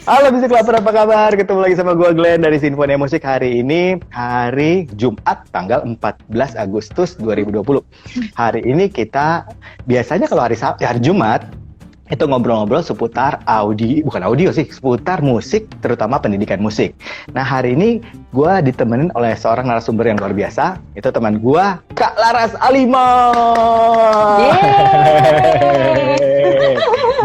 Halo Bisik Lapar, apa kabar? Ketemu lagi sama gue Glenn dari Sinfonia Musik. Hari ini hari Jumat tanggal 14 Agustus 2020. Hari ini kita biasanya kalau hari Jumat itu ngobrol-ngobrol seputar bukan audio sih, seputar musik, terutama pendidikan musik. Nah, hari ini gue ditemenin oleh seorang narasumber yang luar biasa. Itu teman gue, Kak Laras Alima.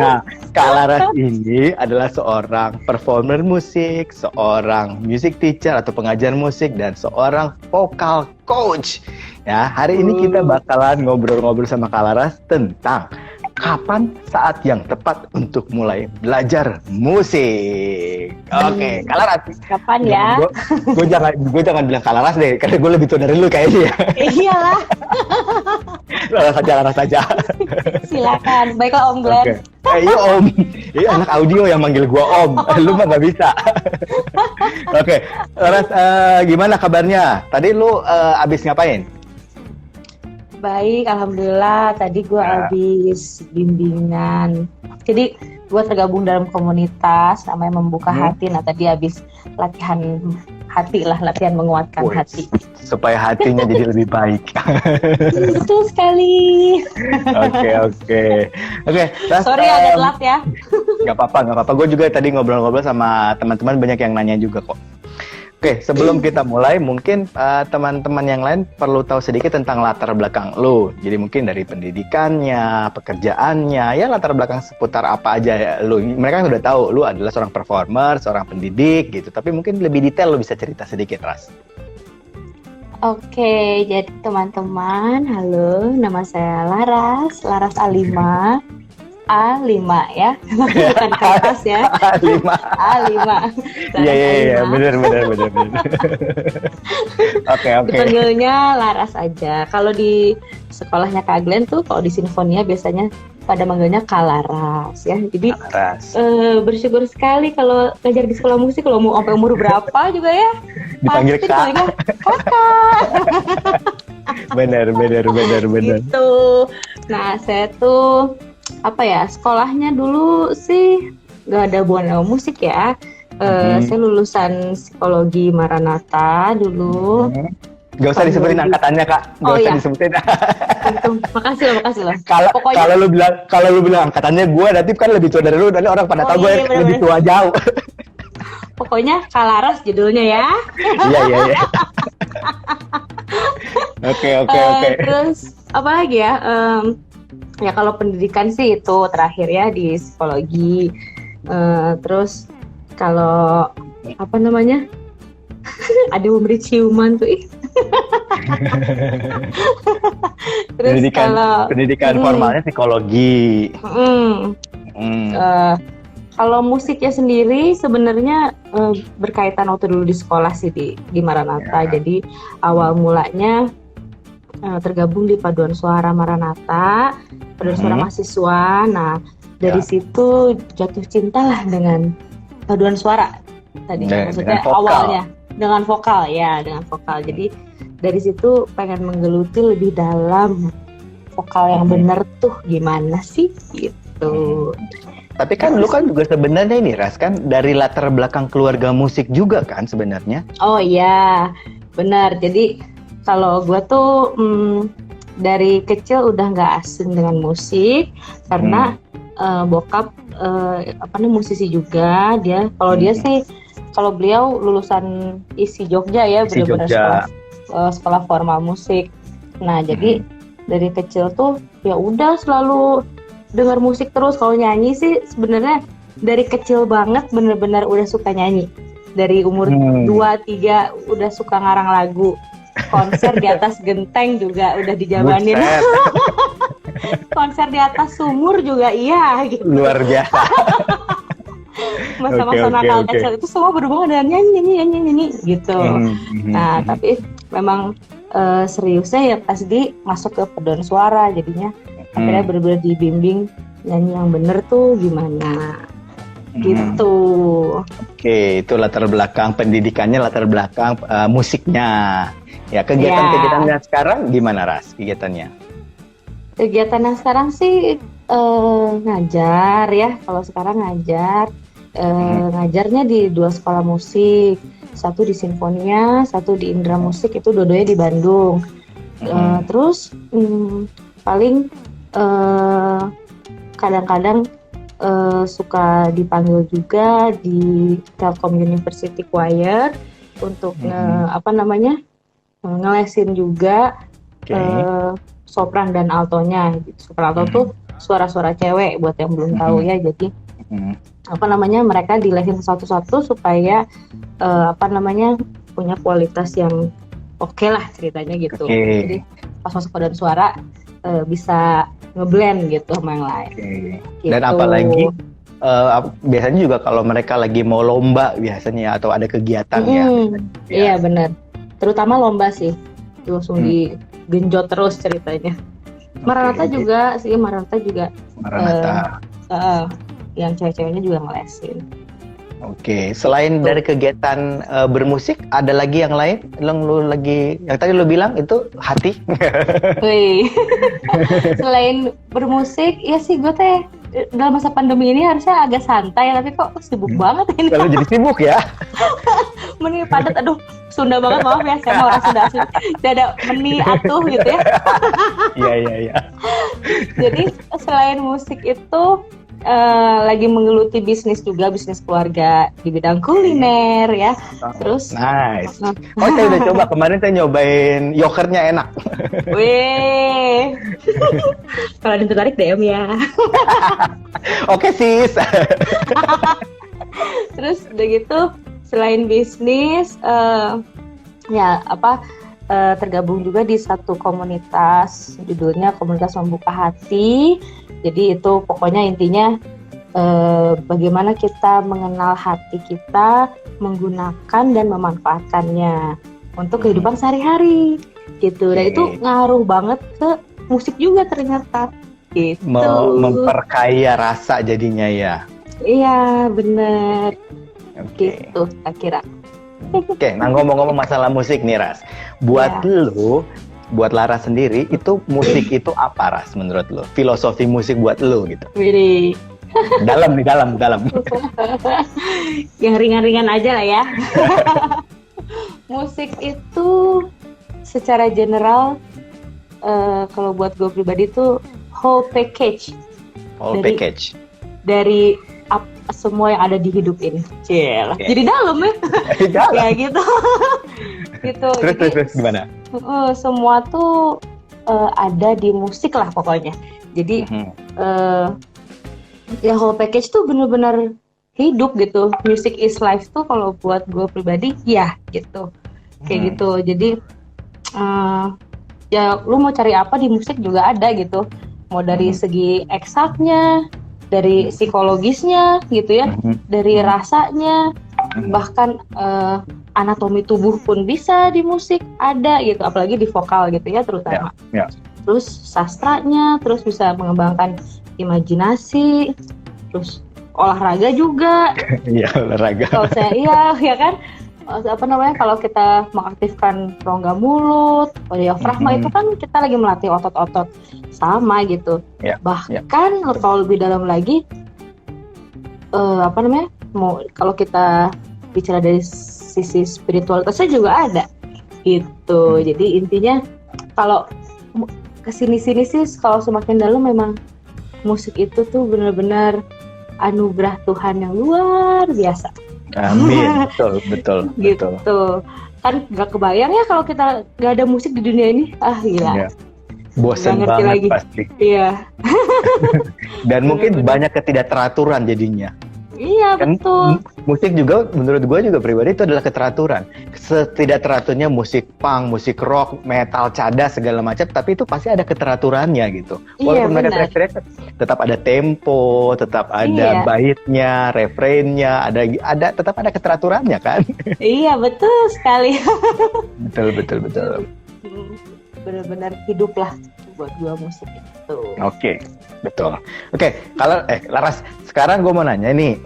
Nah, Kak Laras ini adalah seorang performer musik, seorang music teacher atau pengajar musik, dan seorang vocal coach. Ya, hari ini kita bakalan ngobrol-ngobrol sama Kak Laras tentang kapan saat yang tepat untuk mulai belajar musik. Oke, Kak Laras. Kapan ya? Gue jangan bilang Kak Laras deh, karena gue lebih tua dari lu kayaknya. Iyalah. Laras aja. Silakan. Baiklah Om Glenn. Okay. Iya Om. Iya anak audio yang manggil gue Om. Lu mah nggak bisa. Oke, Laras, gimana kabarnya? Tadi lu abis ngapain? Baik, alhamdulillah. Tadi gue habis bimbingan. Jadi gue tergabung dalam komunitas namanya Membuka Hati. Nah tadi habis latihan hati lah, latihan menguatkan hati. Supaya hatinya jadi lebih baik. Betul sekali. Oke. Sorry agak telat ya. Gak apa-apa. Gue juga tadi ngobrol-ngobrol sama teman-teman, banyak yang nanya juga kok. Oke, sebelum kita mulai, mungkin teman-teman yang lain perlu tahu sedikit tentang latar belakang lu. Jadi mungkin dari pendidikannya, pekerjaannya, ya latar belakang seputar apa aja ya lu. Mereka kan udah tahu lu adalah seorang performer, seorang pendidik gitu. Tapi mungkin lebih detail lu bisa cerita sedikit, Ras. Oke, jadi teman-teman, halo, nama saya Laras Alima. A5 ya, bukan kertas ya. A5. Iya, benar. Oke. Dipanggilnya Laras aja. Kalau di sekolahnya Kak Glenn tuh, kalau di Sinfonia biasanya pada manggilnya Kak Laras ya. Jadi bersyukur sekali kalau ngajar di sekolah musik, kalau mau sampai umur berapa juga ya. Dipanggil Kak. Kakak. Benar. Gitu. Nah, saya tuh sekolahnya dulu sih nggak ada hubungan sama musik ya. Saya lulusan psikologi Maranatha dulu. Gak usah disebutin angkatannya Kak. Disebutin. Makasih loh. Kalau lu bilang angkatannya gue, nanti kan lebih tua dari lu, dan orang pada tahu gue lebih tua jauh. Pokoknya Kak Laras judulnya ya. Iya. Oke. Terus apa lagi ya? Ya kalau pendidikan sih itu terakhir ya di psikologi. Terus kalau ada memberi ciuman tuh. Terus pendidikan formalnya psikologi. Kalau musiknya sendiri sebenarnya berkaitan waktu dulu di sekolah sih di Maranatha. Ya. Jadi awal mulanya tergabung di Paduan Suara Maranatha, Paduan Suara Mahasiswa. Nah, dari situ jatuh cinta lah dengan paduan suara. Tadi maksudnya awalnya dengan vokal. Jadi dari situ pengen menggeluti lebih dalam vokal yang bener tuh gimana sih gitu. Tapi kan lu kan juga sebenarnya ini Ras, kan dari latar belakang keluarga musik juga kan sebenarnya. Oh iya, benar. Jadi kalau gue tuh dari kecil udah nggak asing dengan musik karena bokap musisi juga dia. Kalau beliau lulusan ISI Jogja ya, benar-benar sekolah formal musik. Nah jadi dari kecil tuh ya udah selalu dengar musik terus. Kalau nyanyi sih sebenarnya dari kecil banget benar-benar udah suka nyanyi. Dari umur 2-3 udah suka ngarang lagu. Konser di atas genteng juga udah dijabanin. Konser di atas sumur juga iya gitu. Luar biasa. Masa-masa nakal kecil itu semua berhubungan dengan nyanyi gitu. Nah tapi memang seriusnya ya pas masuk ke paduan suara, jadinya akhirnya benar-benar dibimbing nyanyi yang bener tuh gimana gitu. Oke, itu latar belakang pendidikannya, latar belakang musiknya. Ya, kegiatan-kegiatannya sekarang gimana Ras kegiatannya? Kegiatan yang sekarang sih ngajar ya. Kalau sekarang ngajar ngajarnya di 2 sekolah musik, satu di Sinfonia, satu di Indra Musik, itu dua-duanya di Bandung. Terus paling kadang-kadang suka dipanggil juga di Telkom University Choir untuk ngelesin juga sopran dan altonya. Sopran alto tuh suara-suara cewek buat yang belum tahu ya. Jadi mereka dilesin satu-satu supaya punya kualitas yang oke lah ceritanya gitu. Jadi pas masuk paduan suara bisa ngeblend gitu sama yang lain. Gitu. Dan apalagi biasanya juga kalau mereka lagi mau lomba biasanya atau ada kegiatan ya. Iya benar. Terutama lomba sih, langsung digenjot terus ceritanya. Maranatha juga. Yang cewek-ceweknya juga ngelesin. Oke, selain dari kegiatan bermusik, ada lagi yang lain? Yang tadi lo bilang itu hati. Selain bermusik, ya sih gue teh dalam masa pandemi ini harusnya agak santai, tapi kok sibuk banget ini. Kalau jadi sibuk ya? Meni padat, aduh Sunda banget, maaf ya, saya mau orang Sunda asli. Tidak ada meni atuh gitu ya. Iya. Jadi selain musik itu lagi menggeluti bisnis keluarga di bidang kuliner ya. Terus nice. Saya udah coba kemarin, saya nyobain yokernya enak. Wih. Kalau ada yang tertarik DM ya. Oke sis. Terus udah gitu selain bisnis tergabung juga di satu komunitas, judulnya Komunitas Membuka Hati. Jadi itu pokoknya intinya bagaimana kita mengenal hati kita, menggunakan dan memanfaatkannya untuk kehidupan sehari-hari gitu. Dan itu ngaruh banget ke musik juga ternyata gitu. Memperkaya rasa jadinya ya. Iya bener. Gitu kira-kira. Oke, nah ngomong-ngomong masalah musik nih Ras, buat Lara sendiri itu musik itu apa Ras menurut lo? Filosofi musik buat lo gitu. Wih. Dalam. Yang ringan-ringan aja lah ya. Musik itu secara general kalau buat gue pribadi tuh whole package. Dari semua yang ada di hidup ini. Jadi dalam ya. Ya gitu. Gitu. Terus gimana? Semua tuh ada di musik lah pokoknya. Jadi ya whole package tuh benar-benar hidup gitu. Music is life tuh kalau buat gue pribadi ya gitu. Kayak gitu. Jadi ya lu mau cari apa di musik juga ada gitu. Mau dari segi eksaknya, dari psikologisnya gitu ya, dari rasanya, bahkan anatomi tubuh pun bisa di musik ada gitu, apalagi di vokal gitu ya terutama. Terus sastranya, terus bisa mengembangkan imajinasi, terus olahraga juga. Iya olahraga. Kalau saya ya kan, kalau kita mengaktifkan rongga mulut, diafragma itu kan kita lagi melatih otot-otot sama gitu. Bahkan kalau lebih dalam lagi, kalau kita bicara dari sisi spiritualitasnya juga ada gitu. Jadi intinya kalau kesini-sini sih, kalau semakin dalam memang musik itu tuh benar-benar anugerah Tuhan yang luar biasa. Amin, betul. Gitu. Kan gak kebayang ya kalau kita gak ada musik di dunia ini. Gila. Bosan banget lagi. Pasti. Iya. Dan mungkin banyak ketidakteraturan jadinya. Iya kan, betul. Musik juga menurut gue juga pribadi itu adalah keteraturan. Setidak-teraturnya musik punk, musik rock, metal, cadas segala macam, tapi itu pasti ada keteraturannya gitu. Walaupun mereka teriak-teriak, tetap ada tempo, tetap ada baitnya, refrainnya, ada tetap ada keteraturannya kan? Iya betul sekali. Betul. Benar-benar hidup lah buat gua musik itu. Oke, betul. Oke, kalau Laras, sekarang gue mau nanya nih,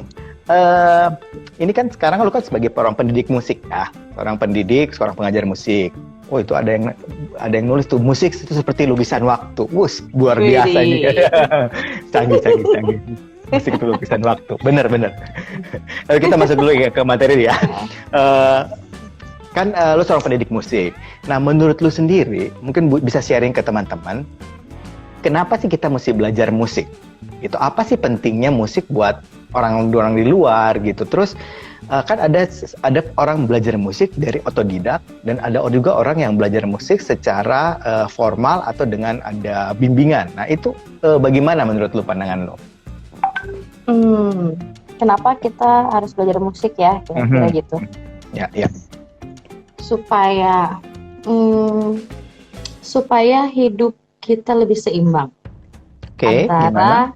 ini kan sekarang lu kan sebagai seorang pendidik musik ya, seorang pendidik, seorang pengajar musik. Oh itu ada yang nulis tuh, musik itu seperti lukisan waktu. Luar biasa ini. Canggih. Musik itu lukisan waktu. Bener. Lalu kita masuk dulu ya ke materi ya. Kan lu seorang pendidik musik. Nah, menurut lu sendiri, mungkin bisa sharing ke teman-teman, kenapa sih kita mesti belajar musik? Itu apa sih pentingnya musik buat orang di luar gitu? Terus kan ada orang belajar musik dari otodidak dan ada juga orang yang belajar musik secara formal atau dengan ada bimbingan. Nah, itu bagaimana menurut lu, pandangan lu? Kenapa kita harus belajar musik ya? Kira-kira gitu. Ya. Supaya hidup kita lebih seimbang antara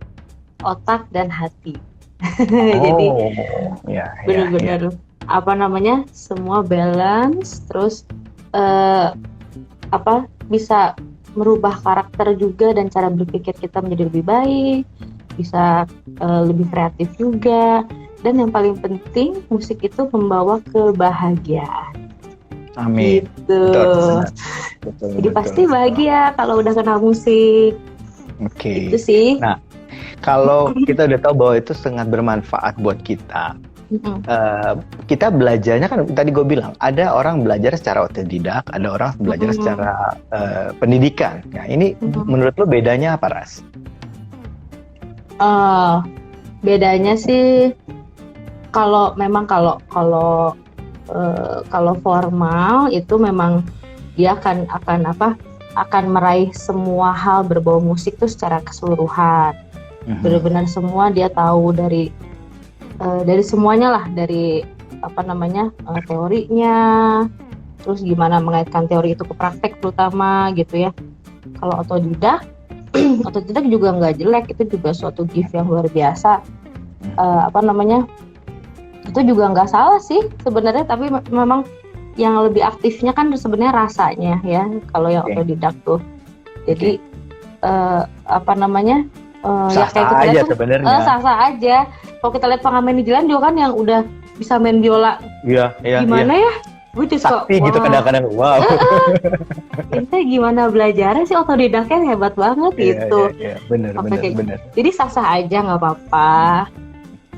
otak dan hati. Jadi benar-benar semua balance, terus bisa merubah karakter juga dan cara berpikir kita menjadi lebih baik, bisa lebih kreatif juga, dan yang paling penting musik itu membawa kebahagiaan. Amin. Gitu. Betul, jadi pasti bahagia kalau udah kenal musik. Oke. Itu sih. Nah, kalau kita udah tahu bahwa itu sangat bermanfaat buat kita, kita belajarnya kan tadi gue bilang ada orang belajar secara otodidak, ada orang belajar secara pendidikan. Nah, ini menurut lo bedanya apa, Ras? Bedanya sih kalau formal itu memang dia akan meraih semua hal berbau musik tuh secara keseluruhan. Benar-benar semua dia tahu dari semuanya lah, dari teorinya, terus gimana mengaitkan teori itu ke praktek terutama gitu ya. Kalau otodidak juga nggak jelek, itu juga suatu gift yang luar biasa. Itu juga nggak salah sih sebenarnya, tapi memang yang lebih aktifnya kan sebenarnya rasanya ya kalau yang otodidak tuh. Jadi sah-sah aja sebenarnya. Sah-sah aja. Kalau kita lihat pengamen di jalan juga kan yang udah bisa main biola. Iya. Gimana ya? Gue juga sakti gitu kadang-kadang. Wow. Itu gimana belajarnya sih, otodidaknya hebat banget gitu. Iya, benar. Jadi sah-sah aja, nggak apa-apa.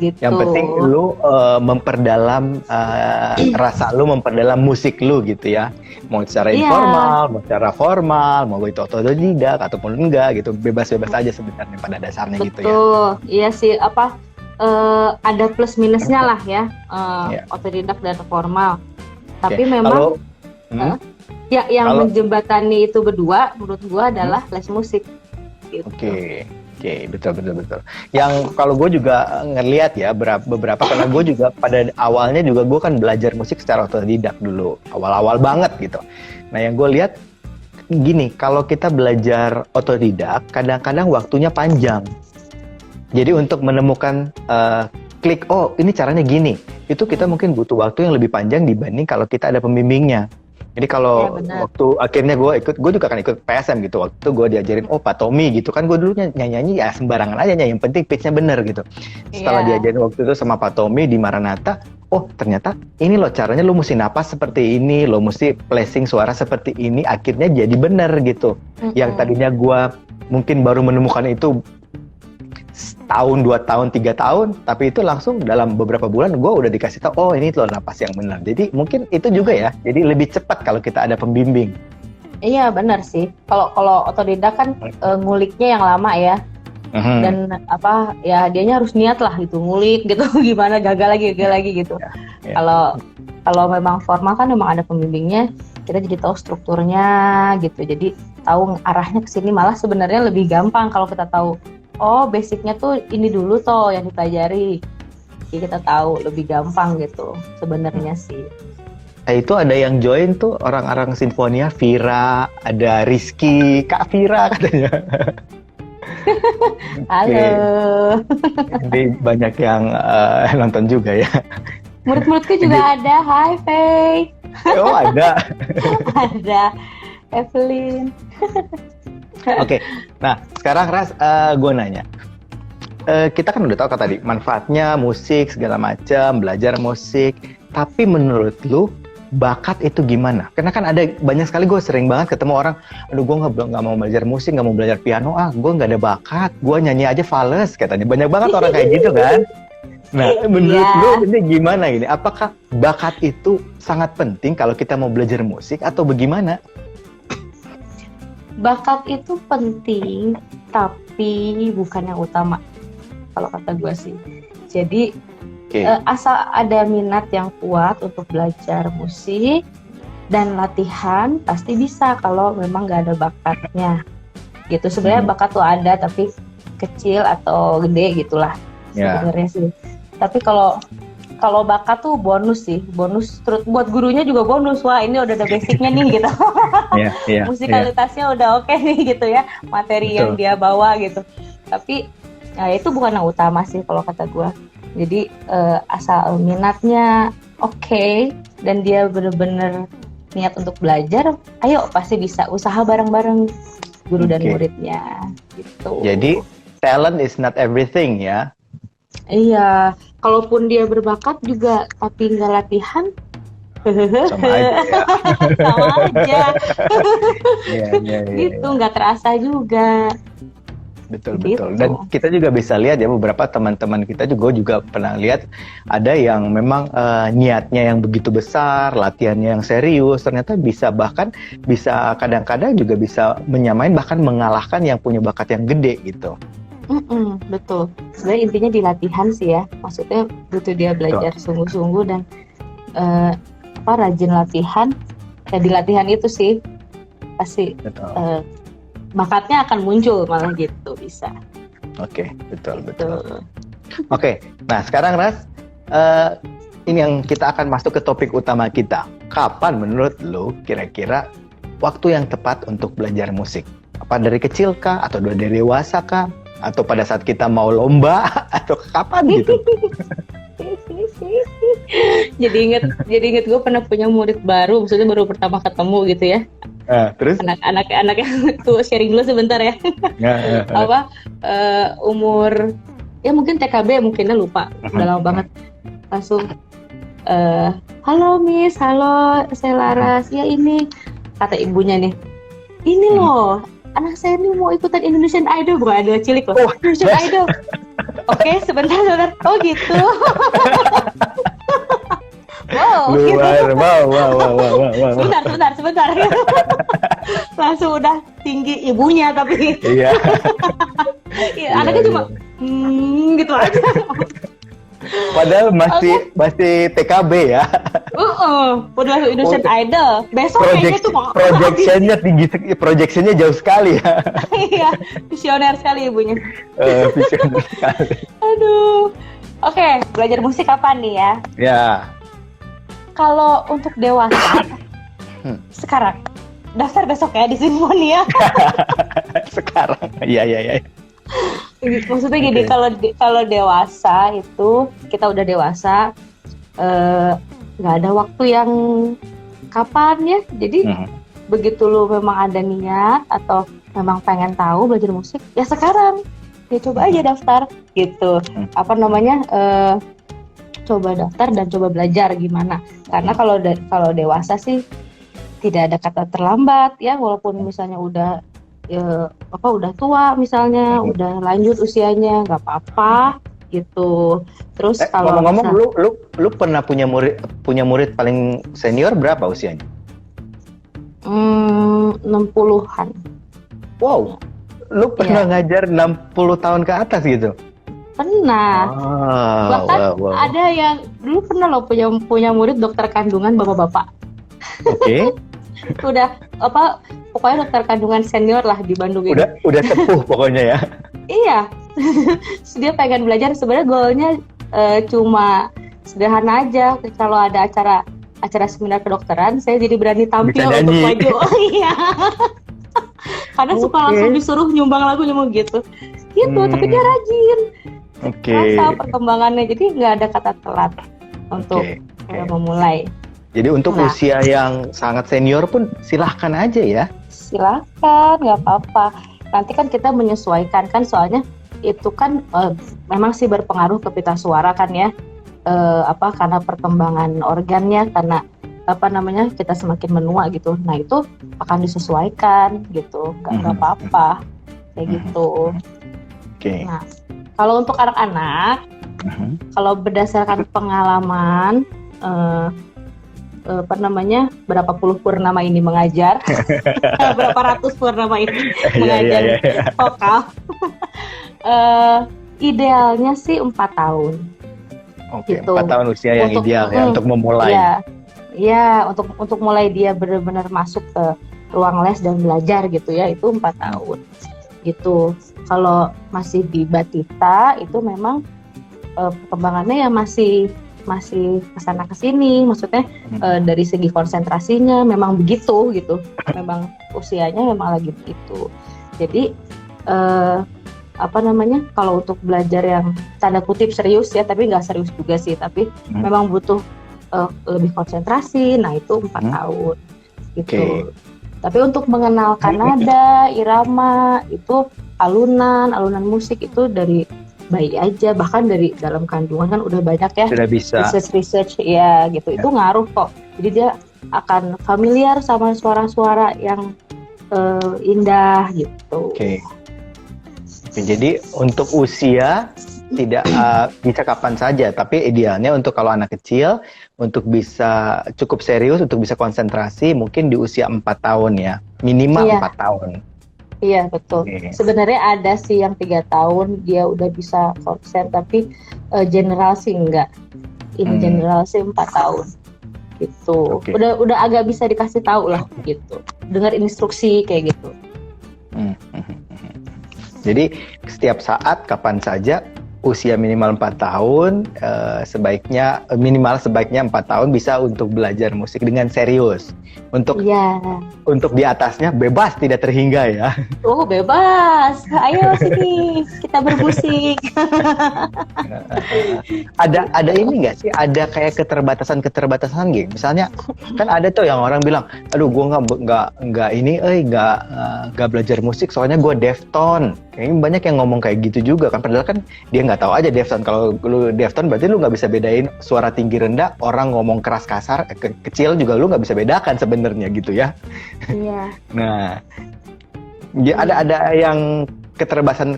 Gitu. Yang penting lu memperdalam rasa lu, memperdalam musik lu gitu ya. Mau secara informal, mau secara formal, mau itu otodidak ataupun enggak gitu. Bebas-bebas aja sebenarnya pada dasarnya. Gitu ya. Betul. Iya sih, ada plus minusnya lah ya. Otodidak dan formal. Tapi memang yang menjembatani itu berdua menurut gua adalah les musik. Gitu. Oke, betul. Yang kalau gue juga ngelihat ya beberapa, karena gue juga pada awalnya juga gue kan belajar musik secara otodidak dulu, awal-awal banget gitu. Nah, yang gue lihat gini, kalau kita belajar otodidak, kadang-kadang waktunya panjang. Jadi untuk menemukan klik, oh ini caranya gini, itu kita mungkin butuh waktu yang lebih panjang dibanding kalau kita ada pembimbingnya. Jadi kalau waktu akhirnya gue juga kan ikut PSM gitu, waktu gue diajarin Pak Tommy gitu kan, gue dulu nyanyi ya sembarangan aja, yang penting pitch-nya bener gitu. Setelah diajarin waktu itu sama Pak Tommy di Maranatha, oh ternyata ini loh caranya, lo mesti napas seperti ini, lo mesti placing suara seperti ini, akhirnya jadi bener gitu. Yang tadinya gue mungkin baru menemukan itu tahun, 2 tahun, 3 tahun, tapi itu langsung dalam beberapa bulan gue udah dikasih tahu, oh ini loh napas yang benar. Jadi mungkin itu juga ya, jadi lebih cepat kalau kita ada pembimbing. Iya benar sih. Kalau otodidak kan nguliknya yang lama ya, dan dianya harus niat lah gitu, ngulik gitu, gimana gagal lagi gitu. Kalau memang formal kan memang ada pembimbingnya, kita jadi tahu strukturnya gitu, jadi tahu arahnya ke sini, malah sebenarnya lebih gampang kalau kita tahu. Oh, basicnya tuh ini dulu toh yang dipelajari. Jadi kita tahu lebih gampang gitu sebenarnya sih. Itu ada yang join tuh orang-orang Sinfonia, Vira, ada Rizky, Kak Vira katanya. Halo. Jadi banyak yang nonton juga ya. Murid-muridku juga ada. Hai Faye. Oh ada. Ada. Evelyn. Oke, nah sekarang Ras, gue nanya, kita kan udah tahu kan tadi manfaatnya musik segala macam, belajar musik, tapi menurut lu bakat itu gimana? Karena kan ada banyak sekali, gue sering banget ketemu orang, aduh gue nggak mau belajar musik, nggak mau belajar piano, gue nggak ada bakat, gue nyanyi aja fales katanya. Banyak banget orang kayak gitu kan. Nah, menurut lu ini gimana ini? Apakah bakat itu sangat penting kalau kita mau belajar musik atau bagaimana? Bakat itu penting, tapi bukan yang utama kalau kata gue sih. Jadi asal ada minat yang kuat untuk belajar musik dan latihan pasti bisa kalau memang nggak ada bakatnya. Gitu sebenarnya bakat tuh ada tapi kecil atau gede gitulah sebenarnya sih. Tapi kalau bakat tuh bonus sih, bonus terus buat gurunya juga bonus. Wah, ini udah ada basicnya nih gitu. Musikalitasnya udah oke nih gitu ya, materi yang dia bawa gitu. Tapi itu bukan yang utama sih kalau kata gue. Jadi asal minatnya oke, dan dia bener-bener niat untuk belajar, ayo pasti bisa. Usaha bareng-bareng guru dan muridnya gitu. Jadi talent is not everything ya. Iya, kalaupun dia berbakat juga tapi nggak latihan, sama aja ya. sama aja. Iya. Gitu, nggak terasa juga. Betul. Dan kita juga bisa lihat ya, beberapa teman-teman kita juga pernah lihat ada yang memang niatnya yang begitu besar, latihannya yang serius, ternyata bahkan bisa kadang-kadang juga bisa menyamain bahkan mengalahkan yang punya bakat yang gede gitu. Betul. Sebenarnya intinya di latihan sih ya. Maksudnya butuh dia belajar sungguh-sungguh dan rajin latihan. Ya di latihan itu sih pasti bakatnya akan muncul malah gitu bisa. Oke, betul. Oke, nah sekarang Ras, ini yang kita akan masuk ke topik utama kita. Kapan menurut lo kira-kira waktu yang tepat untuk belajar musik? Apa dari kecil kah? Atau dari dewasa kah? Atau pada saat kita mau lomba? Atau kapan gitu? Jadi inget gue pernah punya murid baru, maksudnya baru pertama ketemu gitu ya. Terus? Anak yang tuh sharing dulu sebentar ya. Umur ya mungkin TKB mungkinnya lupa, udah lama banget. Langsung halo Miss, halo saya Laras. Ya ini kata ibunya nih, ini loh anak saya nih mau ikutan Indonesian Idol, bukan Idol cilik loh. Indonesian Idol. Oke, sebentar. Oh gitu. Wow. Sebentar. Langsung udah tinggi ibunya tapi. Iya. Anaknya cuma gitu aja. Padahal masih TKB ya. Udah Indonesian Idol. Besok kayaknya tuh projectionnya tinggi, projectionnya jauh sekali ya. Iya, visioner sekali ibunya. Visioner sekali. Aduh. Oke, belajar musik kapan nih ya? Ya. Kalau untuk dewasa, sekarang daftar besok ya di Sinfonia. Sekarang, iya. Maksudnya gini, kalau dewasa itu kita udah dewasa, nggak ada waktu yang kapan ya. Jadi begitu lu memang ada niat atau memang pengen tahu belajar musik, ya sekarang ya coba aja daftar gitu. Coba daftar dan coba belajar gimana. Karena kalau dewasa sih tidak ada kata terlambat ya, walaupun misalnya udah tua misalnya, udah lanjut usianya, nggak apa-apa gitu. Terus kalau ngomong-ngomong, lu pernah punya murid paling senior berapa usianya? 60-an. Wow, lu pernah ngajar 60 tahun ke atas gitu? Pernah. Bahkan ada yang dulu pernah loh punya murid dokter kandungan bapak-bapak. Oke. Udah pokoknya dokter kandungan senior lah di Bandung ini. Udah sepuh pokoknya ya. Iya. Dia pengen belajar, sebenarnya goalnya cuma sederhana aja. Kalau ada acara seminar kedokteran, saya jadi berani tampil untuk maju. Oh iya. Karena suka langsung disuruh nyumbang gitu. Tapi dia rajin. Rasa perkembangannya, jadi nggak ada kata telat untuk memulai. Jadi untuk usia yang sangat senior pun silahkan aja ya. Silahkan, nggak apa-apa. Nanti kan kita menyesuaikan kan, soalnya itu kan memang sih berpengaruh ke pita suara kan ya. Karena perkembangan organnya, karena kita semakin menua gitu. Nah itu akan disesuaikan gitu, nggak apa-apa kayak gitu. Oke. Nah kalau untuk anak-anak, kalau berdasarkan pengalaman berapa puluh purnama ini mengajar, berapa ratus purnama ini mengajar vokal, idealnya sih 4 tahun. Oke, Gitu. 4 tahun usia yang ideal ya untuk memulai. Iya, untuk mulai dia benar-benar masuk ke ruang les dan belajar gitu ya, itu 4 tahun. Gitu. Kalau masih di batita itu memang perkembangannya ya masih kesana kesini, maksudnya dari segi konsentrasinya memang begitu gitu, memang usianya memang lagi begitu. Jadi kalau untuk belajar yang tanda kutip serius ya, tapi nggak serius juga sih, tapi memang butuh lebih konsentrasi. Nah itu 4 tahun gitu. Tapi untuk mengenalkan nada, irama, itu alunan musik itu dari bayi aja, bahkan dari dalam kandungan kan udah banyak ya. Sudah bisa. Research ya gitu. Itu ngaruh kok. Jadi dia akan familiar sama suara-suara yang indah gitu. Oke, jadi untuk usia tidak bisa kapan saja, tapi idealnya untuk kalau anak kecil untuk bisa cukup serius, untuk bisa konsentrasi mungkin di usia 4 tahun ya, minimal 4 tahun. Iya betul. Sebenarnya ada sih yang 3 tahun dia udah bisa konsen, tapi general sih enggak. Ini general sih 4 tahun gitu. Udah agak bisa dikasih tahu lah gitu. Dengar instruksi kayak gitu. Jadi setiap saat kapan saja usia minimal 4 tahun sebaiknya 4 tahun bisa untuk belajar musik dengan serius. Untuk di atasnya bebas tidak terhingga ya. Oh bebas, ayo sini kita bermusik. Ada ini nggak sih? Ada kayak keterbatasan gitu. Misalnya kan ada tuh yang orang bilang, aduh gue nggak belajar musik soalnya gue deafton. Kayaknya banyak yang ngomong kayak gitu juga kan. Padahal kan dia nggak tahu aja deafton. Kalau lu deafton berarti lu nggak bisa bedain suara tinggi rendah, orang ngomong keras kasar kecil juga lu nggak bisa bedakan sebenarnya gitu ya. Iya. Nah, ada yang keterbatasan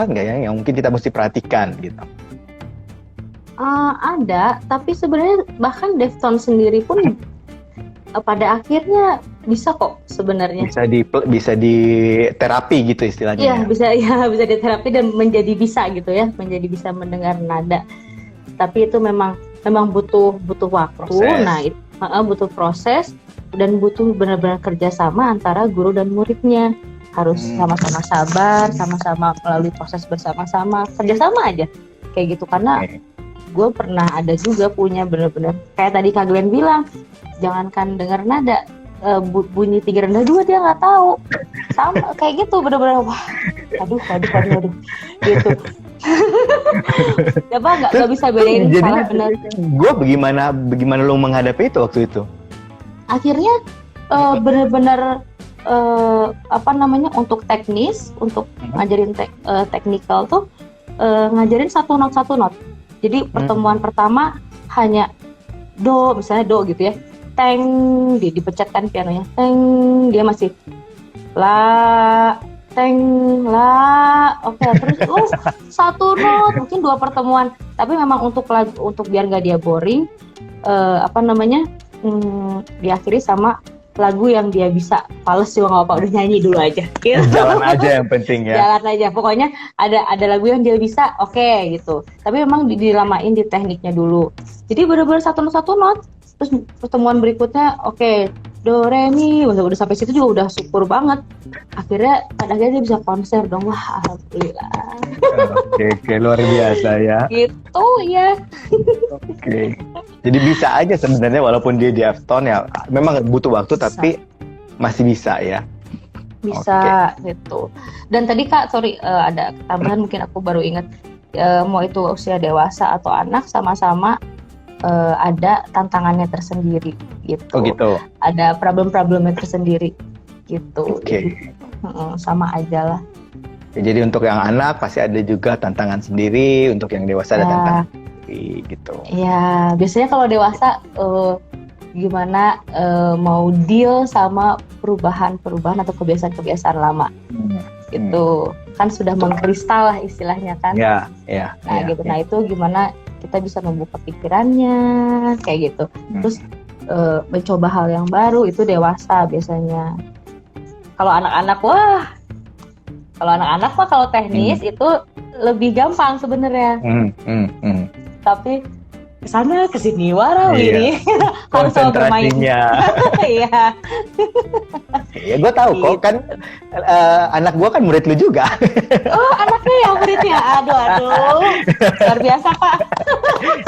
nggak ya yang mungkin kita mesti perhatikan gitu? Ada, tapi sebenarnya bahkan Defton sendiri pun pada akhirnya bisa kok sebenarnya. Bisa di terapi gitu istilahnya. Iya, bisa diterapi dan menjadi bisa gitu ya, menjadi bisa mendengar nada. Tapi itu memang butuh waktu. Proses. Nah, butuh proses dan butuh benar-benar kerjasama antara guru dan muridnya. Harus sama-sama sabar, sama-sama melalui proses bersama-sama, kerjasama aja kayak gitu. Karena gue pernah ada juga punya benar-benar kayak tadi Kak Glenn bilang, jangankan dengar nada, bunyi 3 rendah 2 dia nggak tahu, sama kayak gitu, benar-benar wah, aduh gitu. Coba nggak bisa bedain salah benar. Gue bagaimana lo menghadapi itu waktu itu? Akhirnya benar-benar untuk teknis, untuk ngajarin teknikal tuh ngajarin satu not. Jadi pertemuan pertama hanya do, misalnya do gitu ya, teng, dipecatkan pianonya, teng, dia masih la, teng, la, oke, terus satu not, mungkin 2 pertemuan, tapi memang untuk biar nggak dia boring, diakhiri sama lagu yang dia bisa. Fales juga nggak apa-apa, udah nyanyi dulu aja gitu. Jalan aja yang penting ya. Jalan aja, pokoknya ada lagu yang dia bisa, oke, gitu. Tapi memang dilamain di tekniknya dulu. Jadi benar-benar satu not. Terus pertemuan berikutnya, oke, do re mi, udah sampai situ juga udah syukur banget. Akhirnya pada akhirnya dia bisa konser dong, wah alhamdulillah. Oke, luar biasa ya. Gitu ya. Oke. Jadi bisa aja sebenarnya walaupun dia di Afton ya, memang butuh waktu bisa. Tapi masih bisa ya. Bisa gitu. Dan tadi Kak, sorry, ada tambahan mungkin aku baru ingat, mau itu usia dewasa atau anak sama-sama ada tantangannya tersendiri gitu. Oh gitu. Ada problem-problemnya tersendiri gitu. Oke. Sama aja lah. Ya, jadi untuk yang anak pasti ada juga tantangan sendiri, untuk yang dewasa ada tantangan sendiri gitu. Iya, biasanya kalau dewasa gimana mau deal sama perubahan-perubahan atau kebiasaan-kebiasaan lama. Gitu kan sudah mengkristal lah istilahnya kan. Nah gitu. Nah itu gimana kita bisa membuka pikirannya kayak gitu. Terus mencoba hal yang baru itu dewasa biasanya. Kalau anak-anak mah kalau teknis itu lebih gampang sebenarnya. Tapi kesana kesini ini harus sama bermain. Iya. Ya gue tahu kok kan anak gue kan murid lu juga. Oh anaknya ya muridnya, aduh luar biasa Pak.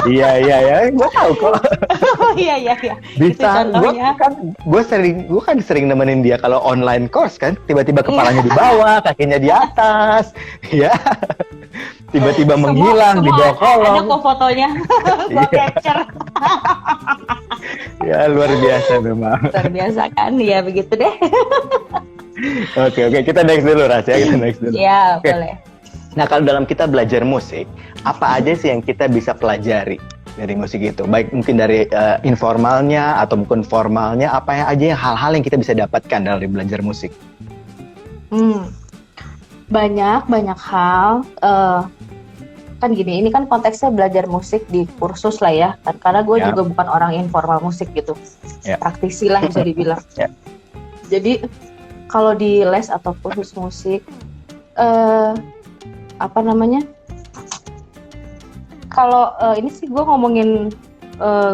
Iya gue tahu kok. Iya. Bisa gue kan sering nemenin dia kalau online course kan, tiba-tiba kepalanya di bawah, kakinya di atas, ya. Tiba-tiba menghilang di bawah kolong. Ada kok fotonya, gue capture. Ya luar biasa memang. Luar biasa kan, ya begitu deh. Oke, kita next dulu Ras ya, kita next dulu. Iya, boleh. Nah kalau dalam kita belajar musik, apa aja sih yang kita bisa pelajari dari musik itu? Baik mungkin dari informalnya atau mungkin formalnya, apa aja hal-hal yang kita bisa dapatkan dari belajar musik? Banyak hal. Kan gini, ini kan konteksnya belajar musik di kursus lah ya, kan karena gue juga bukan orang informal musik gitu, praktisi lah bisa dibilang. Jadi kalau di les atau kursus musik, kalau ini sih gue ngomongin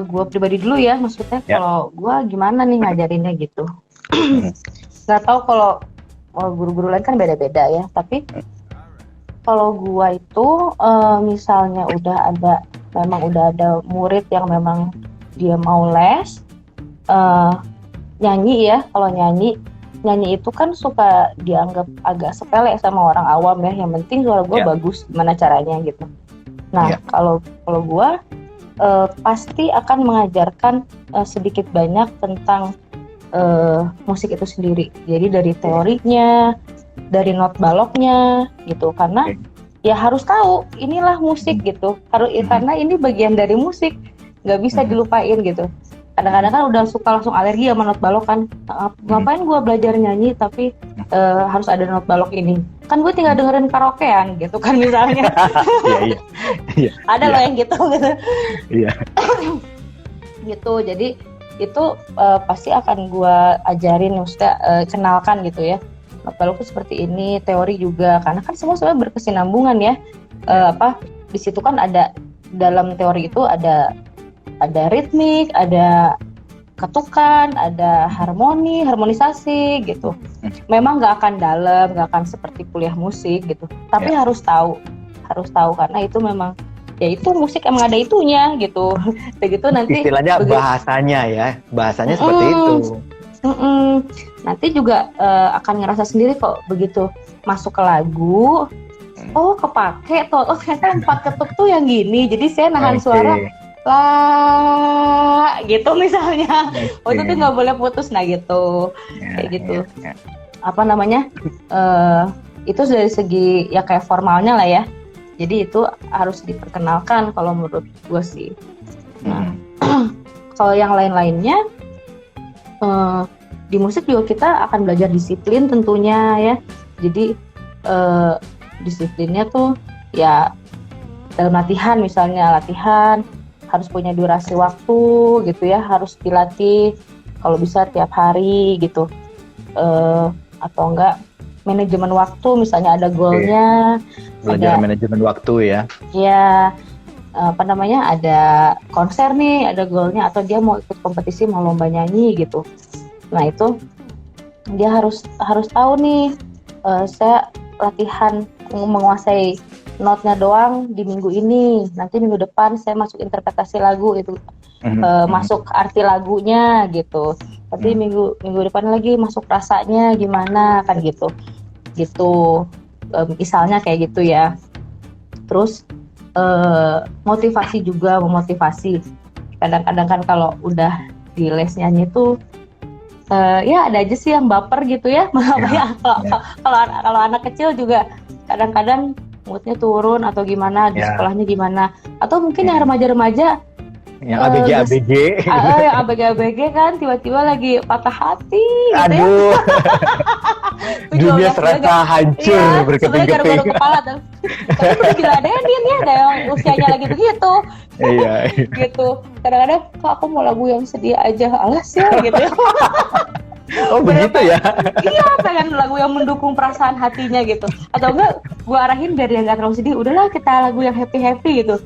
gue pribadi dulu ya, maksudnya kalau gue gimana nih ngajarinnya gitu. Nggak tahu kalau guru-guru lain kan beda-beda ya, tapi kalau gua itu misalnya udah ada murid yang memang dia mau les nyanyi ya. Kalau nyanyi itu kan suka dianggap agak sepele sama orang awam ya. Yang penting suara gua bagus, gimana caranya gitu. Nah kalau gua pasti akan mengajarkan sedikit banyak tentang musik itu sendiri. Jadi dari teorinya, dari not baloknya gitu, karena ya harus tahu inilah musik gitu, karena ini bagian dari musik, nggak bisa dilupain gitu. Kadang-kadang kan udah suka langsung alergi sama not balok kan, ngapain gue belajar nyanyi tapi harus ada not balok ini, kan gue tinggal dengerin karaokean gitu kan misalnya. Ada loh yang gitu. Gitu, jadi itu pasti akan gue ajarin, maksudnya kenalkan gitu ya. Balok itu seperti ini, teori juga, karena kan semua sebenarnya berkesinambungan ya. Di situ kan ada, dalam teori itu ada ritmik, ada ketukan, ada harmonisasi gitu. Memang nggak akan dalam, nggak akan seperti kuliah musik gitu, tapi harus tahu karena itu memang ya itu musik emang ada itunya gitu. Begitu nanti istilahnya bahasanya seperti itu. Nanti juga akan ngerasa sendiri kok begitu masuk ke lagu, kepake tuh, ternyata 4 ketuk tuh yang gini, jadi saya nahan suara lah gitu misalnya. Itu tuh nggak boleh putus, nah gitu, kayak gitu. Itu dari segi ya kayak formalnya lah ya, jadi itu harus diperkenalkan kalau menurut gue sih. Nah kalau yang lain-lainnya, di musik juga kita akan belajar disiplin tentunya ya. Jadi disiplinnya tuh ya dalam latihan, misalnya latihan harus punya durasi waktu gitu ya, harus dilatih kalau bisa tiap hari gitu, atau enggak manajemen waktu, misalnya ada goalnya, belajar manajemen waktu ya. Ya ada konser nih, ada goalnya, atau dia mau ikut kompetisi, mau lomba nyanyi gitu. Nah itu dia harus tahu nih, saya latihan menguasai notnya doang di minggu ini, nanti minggu depan saya masuk interpretasi lagu itu, masuk arti lagunya gitu, tapi minggu depan lagi masuk rasanya gimana kan gitu, misalnya kayak gitu ya. Terus memotivasi. Kadang-kadang kan kalau udah di les nyanyi tuh ya ada aja sih yang baper gitu ya. Kalau anak kecil juga kadang-kadang moodnya turun atau gimana, di sekolahnya gimana, atau mungkin yang remaja-remaja Yang ABG ABG. Yang ABG kan tiba-tiba lagi patah hati gitu ya. Aduh. Dunia Juga serasa hancur sebenarnya berkeping-keping. garu-garu kepala tapi udah diladenin ya, ada yang usianya lagi begitu. Iya. Gitu. Kadang-kadang kok aku mau lagu yang sedih aja, alas ya gitu. Oh begitu ya? Iya, pengen lagu yang mendukung perasaan hatinya gitu. Atau enggak, gue arahin biar dia nggak terlalu sedih. Udahlah kita lagu yang happy gitu.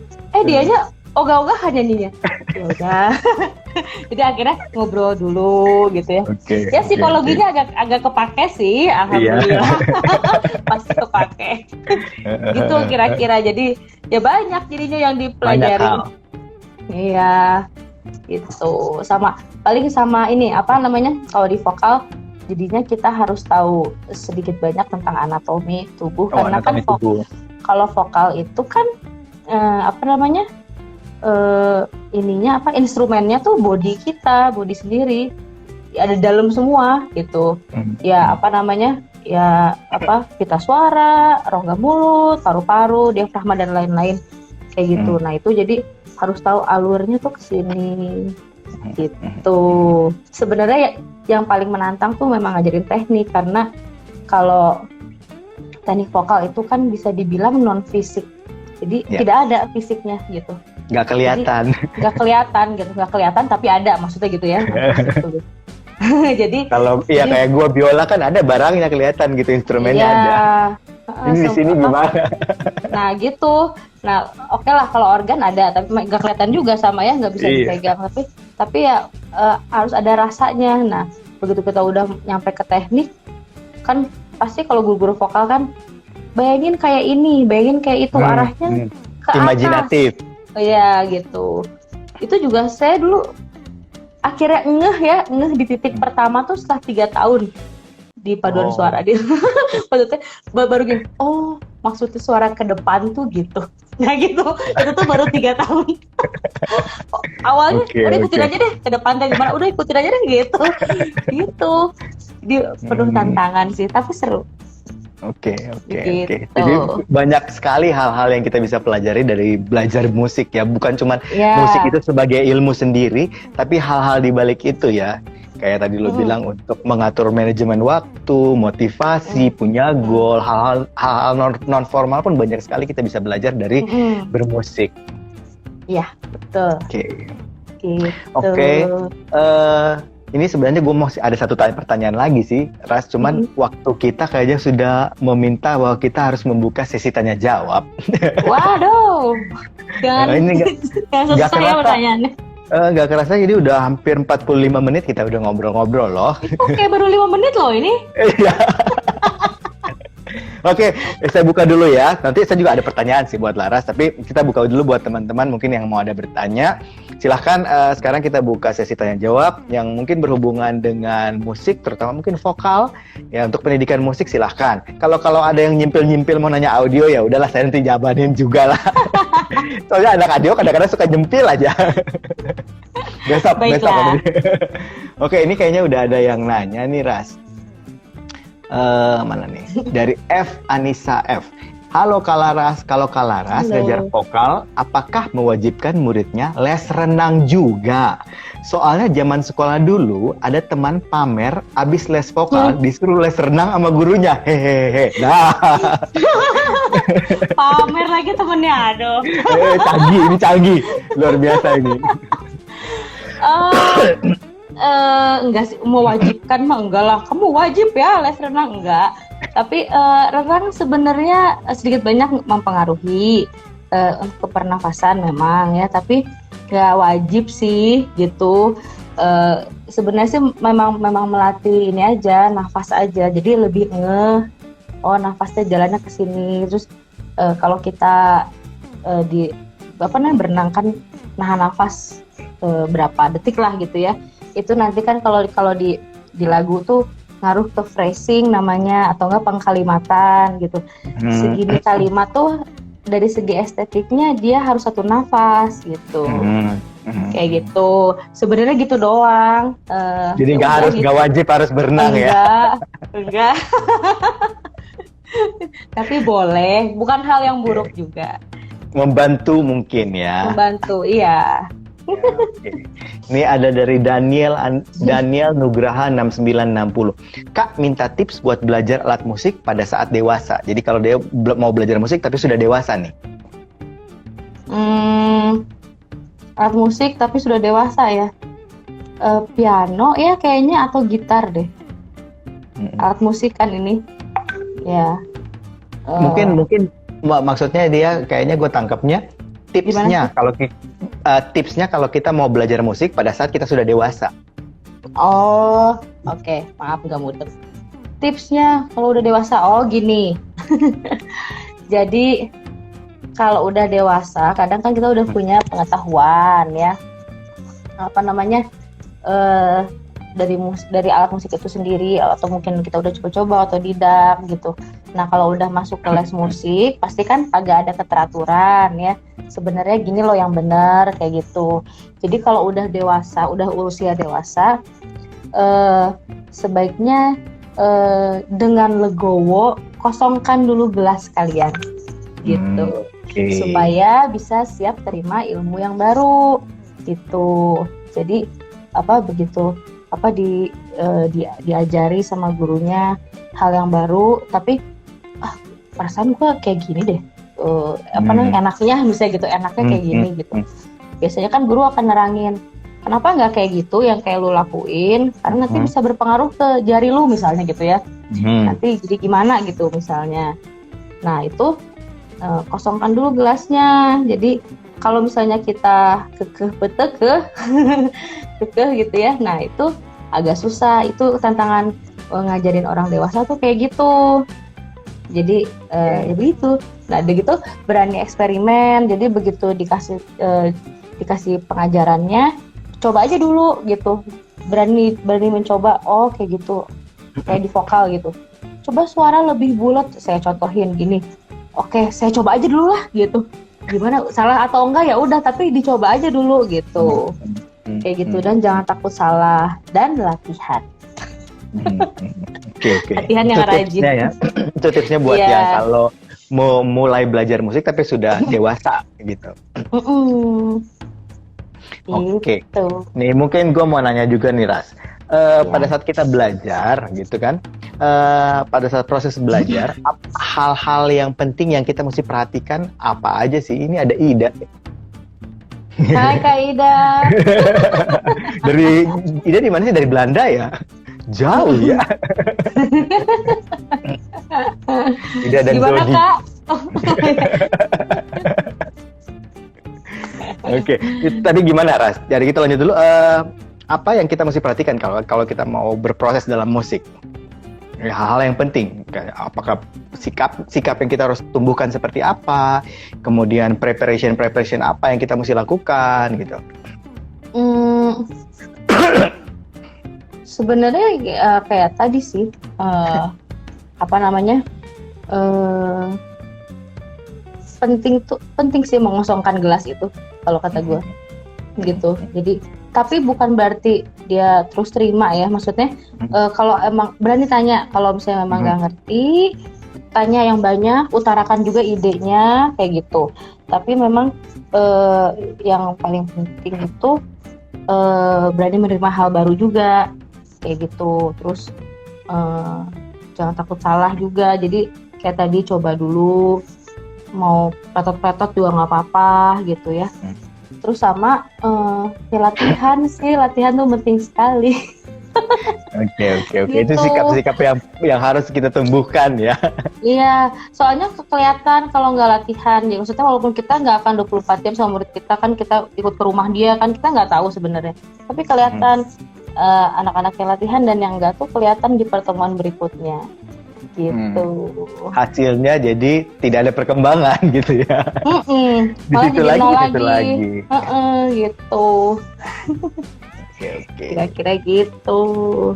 Dianya ogah-ogahan nyanyinya. Ya udah. Jadi akhirnya ngobrol dulu gitu ya. Oke. Ya psikologinya agak kepake sih, alhamdulillah. Pasti kepake. Gitu kira-kira. Jadi ya banyak jadinya yang dipelajari. Iya. Gitu, paling sama ini apa namanya, kalau di vokal jadinya kita harus tahu sedikit banyak tentang anatomi tubuh, karena kan kalau vokal itu kan apa namanya, ininya apa, instrumennya tuh body sendiri ada dalam semua gitu. Ya apa namanya, ya apa, pita suara, rongga mulut, paru-paru, diafragma dan lain-lain kayak gitu. Nah itu jadi harus tahu alurnya tuh ke sini gitu. Sebenarnya yang paling menantang tuh memang ngajarin teknik, karena kalau teknik vokal itu kan bisa dibilang non fisik. Jadi tidak ada fisiknya gitu. Nggak kelihatan. Nggak kelihatan tapi ada, maksudnya gitu ya. Jadi kalau kayak gua biola kan ada barangnya kelihatan gitu, instrumennya ada. Ini di sini gimana? Nah gitu. Nah oke lah kalau organ ada, tapi nggak kelihatan juga sama ya, nggak bisa dipegang. Tapi ya harus ada rasanya. Nah begitu kita udah nyampe ke teknik, kan pasti kalau guru-guru vokal kan bayangin kayak ini, bayangin kayak itu, arahnya ke atas. Imajinatif. Iya gitu. Itu juga saya dulu akhirnya ngeh di titik pertama tuh setelah 3 tahun di paduan suara dia. Maksudnya baru gini, oh maksudnya suara ke depan tuh gitu. Nah gitu, itu tuh baru 3 tahun. Awalnya udah ikutin aja deh, ke depan kayak gimana, udah ikutin aja deh gitu. Gitu. Jadi penuh tantangan sih, tapi seru. Oke. Jadi banyak sekali hal-hal yang kita bisa pelajari dari belajar musik ya. Bukan cuma musik itu sebagai ilmu sendiri, tapi hal-hal di balik itu ya. Kayak tadi lo bilang, untuk mengatur manajemen waktu, motivasi, punya goal, hal-hal non formal pun banyak sekali kita bisa belajar dari bermusik. Iya, betul. Oke. Ini sebenarnya gue masih ada satu pertanyaan lagi sih, Ras. Cuman waktu kita kayaknya sudah meminta bahwa kita harus membuka sesi tanya jawab. Waduh, jangan susah ya pertanyaannya. Gak kerasa, jadi udah hampir 45 menit kita udah ngobrol-ngobrol loh. Oke, baru 5 menit loh ini. Iya. Oke, saya buka dulu ya. Nanti saya juga ada pertanyaan sih buat Laras, tapi kita buka dulu buat teman-teman mungkin yang mau ada bertanya. Silahkan, sekarang kita buka sesi tanya jawab yang mungkin berhubungan dengan musik, terutama mungkin vokal. Ya, untuk pendidikan musik silahkan. Kalau ada yang nyempil-nyempil mau nanya audio, ya udahlah, saya nanti jabanin juga lah. Soalnya anak audio kadang-kadang suka nyempil aja. Besok. Oke, ini kayaknya udah ada yang nanya nih, Ras. Mana nih? Dari Anissa F. Halo Kalaras, kalau Kalaras ngajar vokal, apakah mewajibkan muridnya les renang juga? Soalnya zaman sekolah dulu ada teman pamer abis les vokal disuruh les renang sama gurunya. Hehehe. Nah. Pamer lagi temennya, aduh. Ini canggih, luar biasa ini. Enggak sih, mewajibkan mah enggak lah. Kamu wajib ya les renang, enggak. Tapi renang sebenarnya sedikit banyak mempengaruhi untuk pernafasan memang ya, tapi nggak wajib sih gitu. Sebenarnya sih memang melatih ini aja, nafas aja. Jadi lebih nafasnya jalannya ke sini. Terus kalau kita berenang kan nahan nafas berapa detik lah gitu ya. Itu nanti kan kalau di lagu tuh ngaruh ke phrasing namanya, atau enggak pengkalimatan gitu. Segini kalimat tuh dari segi estetiknya dia harus satu nafas gitu. Kayak gitu. Sebenarnya gitu doang. Jadi nggak wajib harus berenang ya? Enggak. Tapi boleh, bukan hal yang buruk juga. Membantu mungkin ya. Membantu, iya. Ya, oke. Ini ada dari Daniel Nugraha 6960. Kak minta tips buat belajar alat musik pada saat dewasa. Jadi kalau dia mau belajar musik tapi sudah dewasa nih. Alat musik tapi sudah dewasa ya. Piano ya kayaknya atau gitar deh. Alat musik kan ini. Ya. Mungkin maksudnya dia kayaknya gue tangkapnya tipsnya kalau kita mau belajar musik pada saat kita sudah dewasa. Oh, oke. Maaf nggak muter. Tipsnya kalau udah dewasa, gini. Jadi kalau udah dewasa, kadang kan kita udah punya pengetahuan ya. Apa namanya? Dari alat musik itu sendiri, atau mungkin kita udah coba-coba otodidak gitu. Nah kalau udah masuk ke les musik pasti kan agak ada keteraturan ya, sebenarnya gini loh yang benar kayak gitu. Jadi kalau udah dewasa, udah usia dewasa, sebaiknya dengan legowo kosongkan dulu gelas kalian gitu. Supaya bisa siap terima ilmu yang baru gitu. Jadi diajari sama gurunya hal yang baru, tapi perasaan gue kayak gini deh, enaknya misalnya gitu, enaknya kayak gini gitu. Biasanya kan guru akan nerangin kenapa nggak kayak gitu yang kayak lu lakuin, karena nanti bisa berpengaruh ke jari lu misalnya gitu ya. Nanti jadi gimana gitu misalnya. Nah itu kosongkan dulu gelasnya. Jadi kalau misalnya kita kekeh gitu ya, nah itu agak susah. Itu tantangan ngajarin orang dewasa tuh kayak gitu. Jadi ya begitu. Nah udah gitu berani eksperimen. Jadi begitu dikasih pengajarannya, coba aja dulu gitu. Berani mencoba. Oh kayak gitu, kayak di vokal gitu. Coba suara lebih bulat. Saya contohin gini. Oke, saya coba aja dulu lah gitu. Gimana salah atau enggak ya udah, tapi dicoba aja dulu gitu. Kayak gitu, dan jangan takut salah dan latihan. Oke. Latihan yang rajin. Ya. Itu tipsnya buat yang kalau mau mulai belajar musik tapi sudah dewasa gitu. Oke. Gitu. Nih mungkin gue mau nanya juga nih Ras. Pada saat kita belajar gitu kan, pada saat proses belajar, hal-hal yang penting yang kita mesti perhatikan apa aja sih? Ini ada Ida. Hai Kak Ida. Dari Ida di mana sih? Dari Belanda ya? Jauh ya. Ida dan gimana, Zodi. Kak? Oke, tadi gimana Ras? Jadi kita lanjut dulu. Apa yang kita mesti perhatikan kalau kita mau berproses dalam musik? Hal-hal yang penting. Apakah sikap yang kita harus tumbuhkan seperti apa? Kemudian preparation apa yang kita mesti lakukan gitu? Sebenarnya kayak tadi sih, penting sih mengosongkan gelas itu kalau kata gue gitu. Jadi tapi bukan berarti dia terus terima ya, maksudnya kalau emang berani tanya, kalau misalnya memang nggak ngerti, tanya yang banyak, utarakan juga idenya kayak gitu. Tapi memang yang paling penting itu berani menerima hal baru juga kayak gitu. Terus jangan takut salah juga. Jadi kayak tadi coba dulu, mau petot-petot juga nggak apa-apa gitu ya. Terus sama ya latihan tuh penting sekali. Oke. Itu sikap-sikap yang harus kita tumbuhkan ya. Iya, soalnya kelihatan kalau nggak latihan. Ya maksudnya walaupun kita nggak akan 24 jam sama murid kita, kan kita ikut ke rumah dia, kan kita nggak tahu sebenarnya. Tapi kelihatan anak-anak yang latihan dan yang nggak tuh kelihatan di pertemuan berikutnya. Gitu. Hasilnya jadi tidak ada perkembangan gitu ya. Di Malah situ jadi lagi. Gitu. Oke. Kira-kira gitu.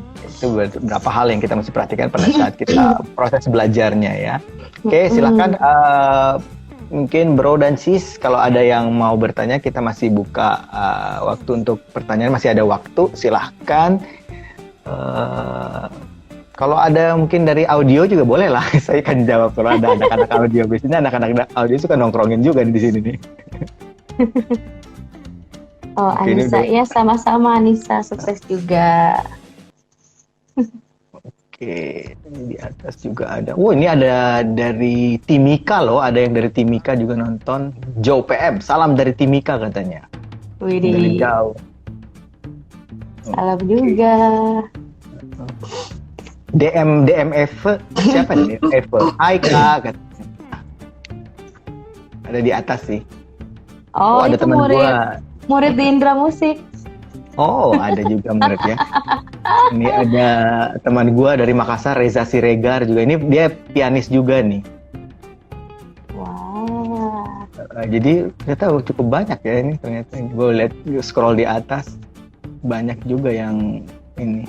Itu beberapa hal yang kita mesti perhatikan pada saat kita proses belajarnya ya. Oke, silakan mungkin Bro dan Sis, kalau ada yang mau bertanya, kita masih buka waktu untuk pertanyaan, masih ada waktu, silahkan. Kalau ada mungkin dari audio juga boleh lah, saya kan jawab. Kalau ada anak-anak audio, biasanya anak-anak audio suka nongkrongin juga di sini nih. Oh, Oke, ini Anissa, udah. ya sama-sama Anissa, sukses juga. Oke, ini di atas juga ada. Ini ada dari Timika loh. Ada yang dari Timika juga nonton. Joe PM, salam dari Timika katanya. Dari Widih, jauh. salam Oke. juga. DMF siapa nih? Eva. Hai Kak, katanya. Ada di atas sih. Oh, Ada itu teman murid gua. murid di Indra Musik. Oh, ada juga murid ya. Ini ada teman gua dari Makassar, Reza Siregar juga. Ini dia pianis juga nih. Wah, Jadi ternyata cukup banyak ya ini ternyata. Gue lihat scroll di atas banyak juga yang ini.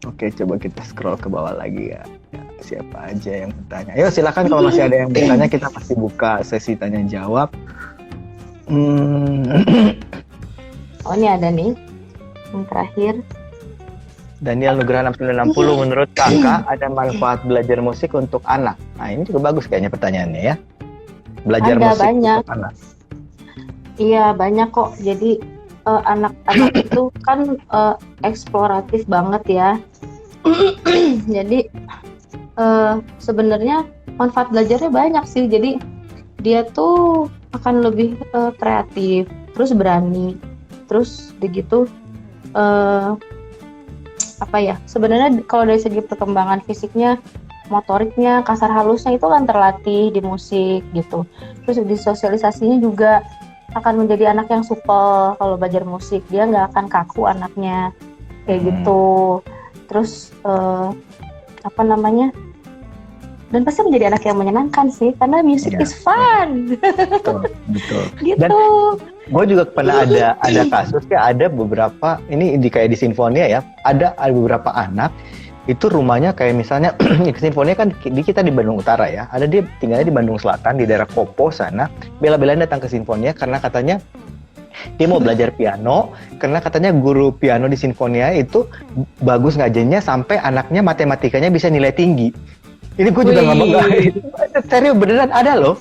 Oke, coba kita scroll ke bawah lagi ya. Ya, siapa aja yang bertanya? Ayo silakan kalau masih ada yang bertanya, kita pasti buka sesi tanya jawab. oh ini ada nih yang terakhir. Daniel Nugraha 6960, menurut kakak ada manfaat belajar musik untuk anak? Nah ini juga bagus kayaknya pertanyaannya ya. Belajar Ada musik banyak. untuk anak. Iya banyak kok. Jadi anak-anak itu kan eksploratif banget ya. Jadi sebenarnya manfaat belajarnya banyak sih. Jadi dia tuh akan lebih kreatif, terus berani, terus begitu apa ya? Sebenarnya kalau dari segi perkembangan fisiknya, motoriknya, kasar halusnya itu kan terlatih di musik gitu. Terus di sosialisasinya juga akan menjadi anak yang supel kalau belajar musik. Dia nggak akan kaku anaknya kayak gitu. Terus apa namanya? Dan pasti menjadi anak yang menyenangkan sih, karena music Iya. is fun. Betul. Gitu. Dan gue juga pernah ada kasus ya, ada beberapa ini kayak di Sinfonia ya, ada beberapa anak itu rumahnya kayak misalnya di Sinfonia kan kita di Bandung Utara ya, ada dia tinggalnya di Bandung Selatan di daerah Kopo sana, bela-belain datang ke Sinfonia karena katanya dia mau belajar piano, karena katanya guru piano di Sinfonia itu bagus ngajarnya sampai anaknya matematikanya bisa nilai tinggi. Ini gue juga nggak serius, beneran ada loh.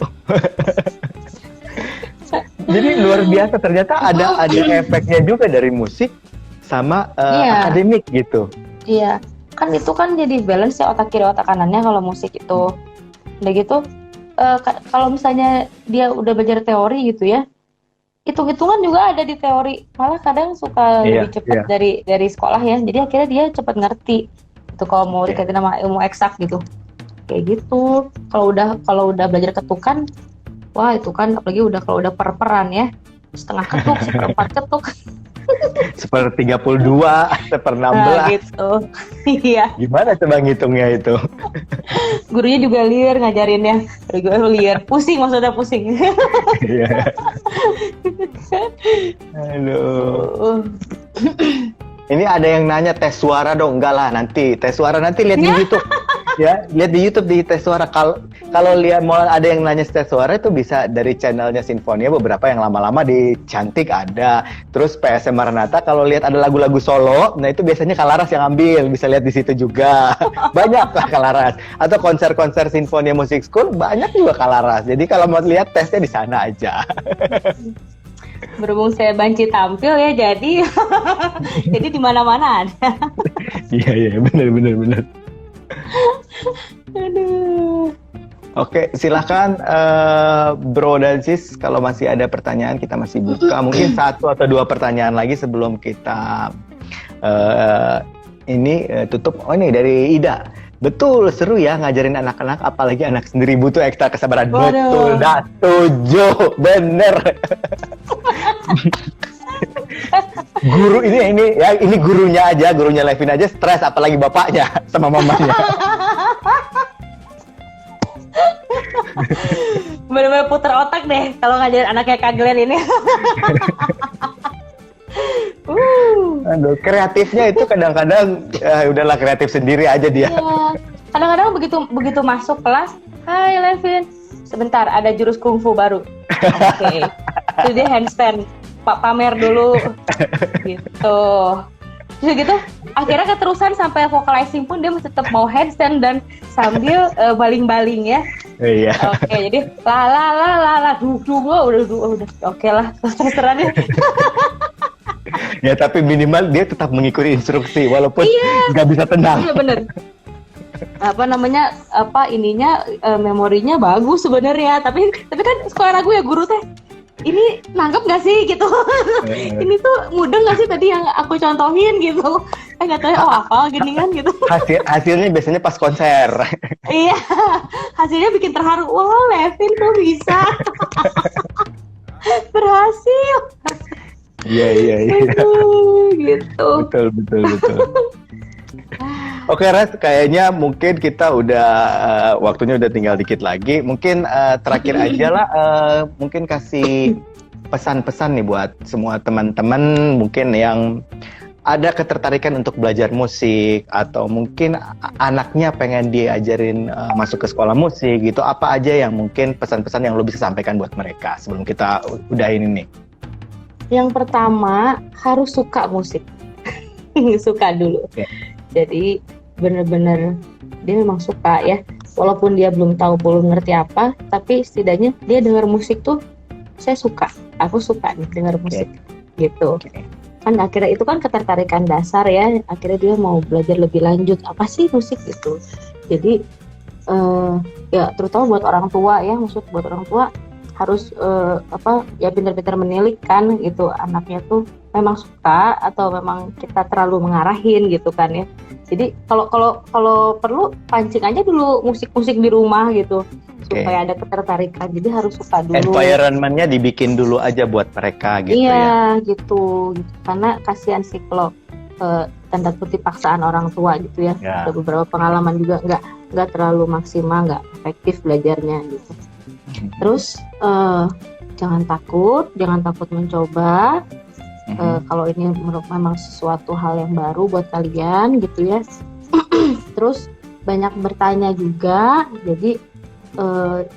Jadi luar biasa, ternyata ada efeknya juga dari musik sama Iya. akademik gitu. Iya, kan itu kan jadi balance ya otak kiri otak kanannya kalau musik itu. Udah gitu, kalau misalnya dia udah belajar teori gitu ya, hitung-hitungan juga ada di teori. Malah kadang suka Iya, lebih cepat iya. dari sekolah ya. Jadi akhirnya dia cepat ngerti. Itu kalau mau Oke. dikaitin sama ilmu eksak gitu. Kayak gitu. Kalau udah belajar ketukan, wah itu kan apalagi kalau udah per-peran ya. Setengah ketuk, seperempat ketuk. 1/32, 1/16. Nah, gitu. Iya. Gimana coba ngitungnya itu? Gurunya juga liar ngajarinnya. Gue liar, pusing maksudnya pusing. Iya. Aduh. Ini ada yang nanya tes suara dong, enggak lah nanti tes suara nanti lihat di YouTube. Ya, lihat di YouTube di tes suara. Kalau lihat mau ada yang nanya tes suara itu bisa dari channelnya Sinfonia, beberapa yang lama-lama di Cantik ada. Terus PSM Maranatha kalau lihat ada lagu-lagu solo, nah itu biasanya Kalaras yang ambil, bisa lihat di situ juga. Banyak lah Kalaras. Atau konser-konser Sinfonia Music School banyak juga Kalaras. Jadi kalau mau lihat tesnya di sana aja. Berhubung saya banci tampil ya, jadi jadi di mana-mana ada. Iya benar. Aduh. Oke, silakan Bro dan Sis, kalau masih ada pertanyaan kita masih buka. Mungkin 1 atau 2 pertanyaan lagi sebelum kita tutup. Oh ini dari Ida. Betul, seru ya ngajarin anak-anak, apalagi anak sendiri butuh ekstra kesabaran. Waduh. Betul, dah setuju, bener. Guru ini gurunya Levin aja stres, apalagi bapaknya sama mamanya. Bener-bener puter otak deh kalau ngajarin anaknya Kak Glenn ini. Aduh, kreatifnya itu kadang-kadang udahlah kreatif sendiri aja dia. Iya. Kadang-kadang begitu masuk kelas, "Hai Levin, sebentar ada jurus kungfu baru." Oke. Itu dia handstand. Pak pamer dulu. Gitu. Terus gitu, akhirnya keterusan sampai vocalizing pun dia tetap mau handstand dan sambil baling-baling ya. Iya. Oke, jadi la udah oke lah, terserah deh. Ya tapi minimal dia tetap mengikuti instruksi walaupun nggak bisa tenang. Iya bener. Memorinya bagus sebenarnya, tapi kan sekolah lagu ya guru teh. Ini nangkep gak sih gitu? Ini tuh mudeng gak sih tadi yang aku contohin gitu? Nggak tahu hafal gini kan gitu. Hasilnya biasanya pas konser. Iya, hasilnya bikin terharu. Wah, Levin tuh bisa. Berhasil. Iya. Gitu. Betul. Oke, Ras, kayaknya mungkin kita udah waktunya udah tinggal dikit lagi. Mungkin terakhir aja lah, mungkin kasih pesan-pesan nih buat semua teman-teman mungkin yang ada ketertarikan untuk belajar musik atau mungkin anaknya pengen diajarin masuk ke sekolah musik gitu. Apa aja yang mungkin pesan-pesan yang lo bisa sampaikan buat mereka sebelum kita udahin ini? Yang pertama harus suka musik. Suka dulu. Okay. Jadi bener-bener dia memang suka ya, walaupun dia belum ngerti apa, tapi setidaknya dia dengar musik tuh aku suka nih dengar musik gitu. Kan akhirnya itu kan ketertarikan dasar ya, akhirnya dia mau belajar lebih lanjut apa sih musik gitu. Jadi ya terutama buat orang tua ya, buat orang tua harus pintar-pintar menilik kan gitu, anaknya tuh memang suka atau memang kita terlalu mengarahin gitu kan ya. Jadi kalau perlu pancing aja dulu musik-musik di rumah gitu supaya ada ketertarikan. Jadi harus suka dulu. Environment-nya dibikin dulu aja buat mereka gitu ya. Iya gitu. Karena kasihan sih kalau tanda kutip paksaan orang tua gitu ya. Ada beberapa pengalaman juga nggak terlalu maksimal, nggak efektif belajarnya gitu. Terus jangan takut mencoba. Kalau ini memang sesuatu hal yang baru buat kalian gitu ya. Terus banyak bertanya juga. Jadi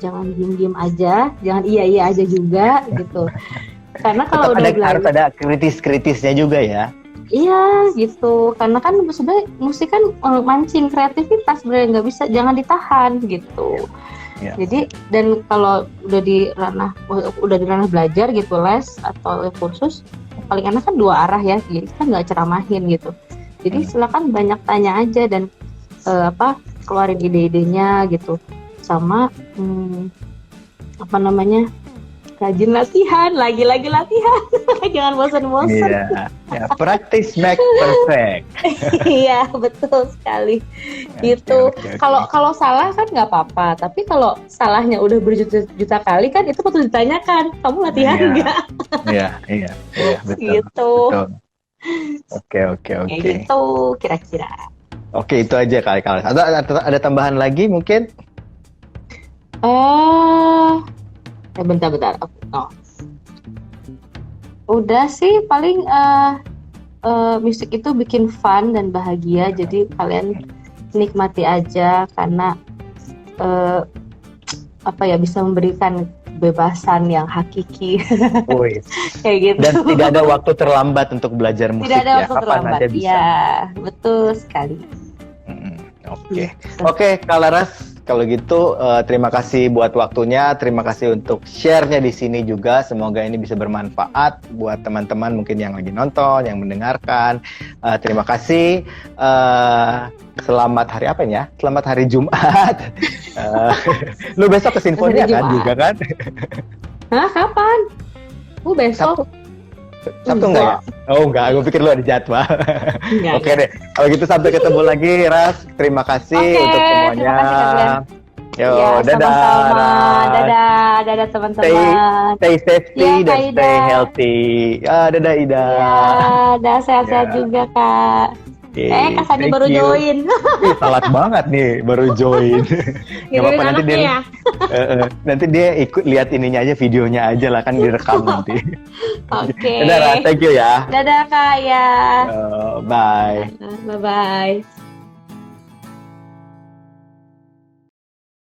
jangan diem aja, jangan iya aja juga gitu. Karena kalau udah belajar harus ada kritisnya juga ya. Iya gitu. Karena kan sebenarnya musik kan mancing kreativitas, sebenarnya nggak bisa, jangan ditahan gitu. Ya. Jadi dan kalau udah di ranah belajar gitu, les atau kursus, paling enak kan 2 arah ya, jadi kita nggak ceramahin gitu. Jadi silakan banyak tanya aja dan keluarin ide-idenya gitu, sama rajin latihan, lagi-lagi latihan. Jangan bosan-bosan. Iya, practice make perfect. Iya, betul sekali. Gitu. Kalau salah kan nggak apa-apa, tapi kalau salahnya udah berjuta-juta kali kan itu patut ditanyakan. Kamu latihan nggak? Iya, betul. Gitu. Betul. Oke. Kayak gitu kira-kira. Oke, itu aja kali. Ada tambahan lagi mungkin? Bentar. Udah sih paling musik itu bikin fun dan bahagia, jadi kalian nikmati aja karena bisa memberikan kebebasan yang hakiki. Kayak gitu. Dan tidak ada waktu terlambat untuk belajar musik. Tidak ada waktu Kapan terlambat. aja bisa. Ya, betul sekali. Oke, Kak Laras, kalau gitu terima kasih buat waktunya, terima kasih untuk share-nya di sini juga. Semoga ini bisa bermanfaat buat teman-teman mungkin yang lagi nonton, yang mendengarkan. Terima kasih. Selamat hari apa ya? Selamat hari Jumat. Lu besok ke Sinfonia kan juga kan? Hah, kapan? Besok. Sabtu enggak ya? Oh enggak, gue pikir lu ada jadwal. Oke deh, kalau gitu sampai ketemu lagi, Ras. Terima kasih untuk semuanya. Terima kasih kalian. Yo, dadah. Dadah teman-teman. Stay safety dan stay healthy. Dadah Ida. Ya, sehat-sehat juga Kak. Kak Sandi baru join. Telat banget nih, baru join. Gak apa-apa, nanti dia ikut lihat ininya aja, videonya aja lah, kan direkam nanti. Oke. Dadah, thank you ya. Dadah Kak ya. Bye. Bye-bye.